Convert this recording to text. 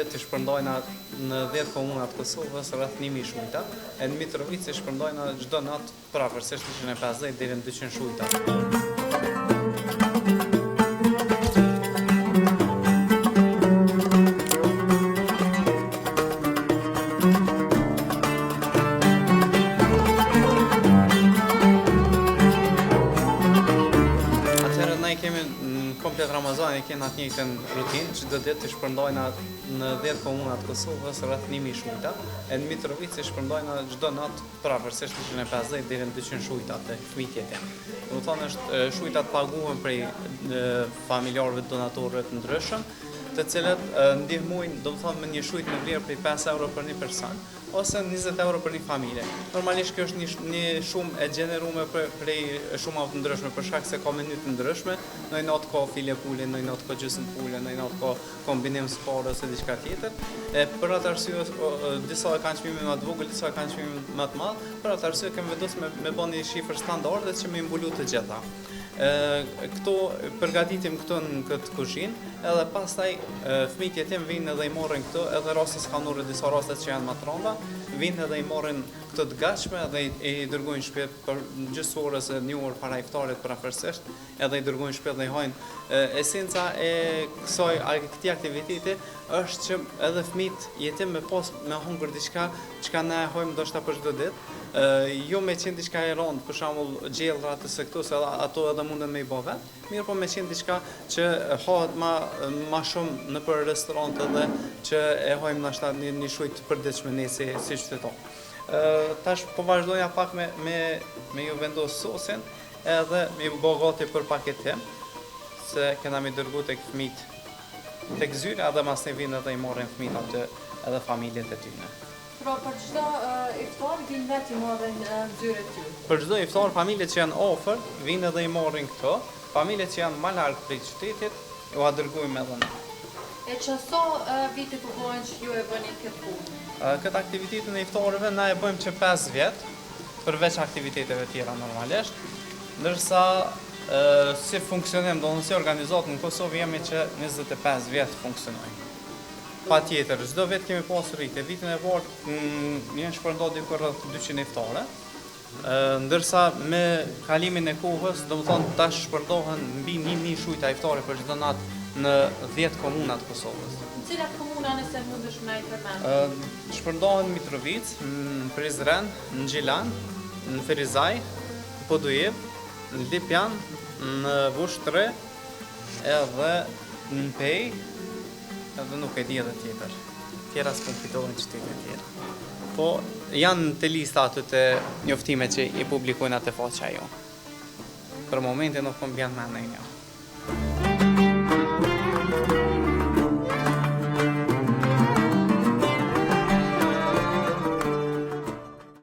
ditë të shpërndojna në 10 komuna të Kosovës rreth 1000 shujta, e në Mitrovicë shpërndojna çdo natë pavarësisht 150 deri në 200 shujta. Kemi në komplet Ramazan e kemi atë njëjtën rutinë, çdo ditë të shpërndojna në 10 komuna të Kosovës rreth 1000 shujta, e në Mitrovicë shpërndojna çdo natë pavarësisht 150 deri në 200 shujta të fëmijët tim. Domethënë është shujtat paguhen prej familjarëve donatorëve të ndryshëm, të cilët ndihmojnë domethënë me një shujtë me vlerë prej 5 euro për një person ose 20 euro për një familje. Normalisht kjo është një shumë e gjeneruar prej shumave të ndryshme për shkak se ka meny të ndryshme, në një natë ka file pule, në një natë ka gjysmë pule, në një natë ka kombinim sport ose diçka tjetër. E për atë arsye disa e kanë çmimin më të vogël, disa e kanë çmimin më të madh, për atë arsye kemi vendosur me bën një shifër standarde që më mbulu të gjitha. Këto përgatitim këto në këtë kuzhinë, edhe pastaj fëmijët e tim vinë edhe i marrin këto, edhe raste s'kanore disa raste që janë më të rënda, vinë edhe i marrin këto të gatshme dhe i dërgojnë shpejt për gjysmë orë ose një orë para iftarit përafërsisht, edhe i dërgojnë shpejt dhe i hajnë. Esenca e këtij aktiviteti është që edhe fëmijët jetim me hungur diçka çka ne hajmë ndoshta për çdo ditë. Jo me qenë diçka e rëndë, për shembull gjellra të se këtu, se ato edhe munden me i bë vetë, mirë po me qenë diçka që hahet ma shumë në për restorante dhe që e hajmë ndoshta një shujtë të përditshme ne si qytetar. Tash po vazhdoja pak me ju vendos sosin edhe me ju bë gati për paketim, se kena me dërgu tek fëmijët tek zyra edhe mas ne vinë edhe i marrin fëmijët aty edhe familjet e tyre. Pra për çdo iftar vinë vetë i marrin zyret ty? Për çdo iftar familjet që janë afër vinë edhe i marrin këto, familjet që janë më larg prej qytetit u dërgojmë edhe ne. E që sa vite përvojnë që ju e bëni këtë punë? Këtë aktivitetin e iftarëve na e bëjmë që 5 vjet, përveç aktiviteteve tjera normalisht, ndërsa si funksionim, do nësi organizatë në Kosovë jemi që 25 vjet funksionojnë. Pa tjetër, çdo vit kemi pasur rritje, vitin e parë jemi shpërndar diku rreth 200 iftare, ndërsa me kalimin e kohës, domethënë tash shpërndohen mbi 1000 shujta iftare për çdo natë në 10 komuna të Kosovës. Në cilat komuna nëse mundesh na i përmend? Shpërndohen në Mitrovicë, në Prizren, në Gjilan, në Ferizaj, në Podujevë, në Lipjan, në Vushtre, edhe në Pej, edhe nuk e di edhe tjetër. Tjera s'po kujtohen qytete tjera. Po janë të lista aty të njoftime që i publikojnë atë faqja jo. Për momentin nuk po m'vjen mend ndonjë.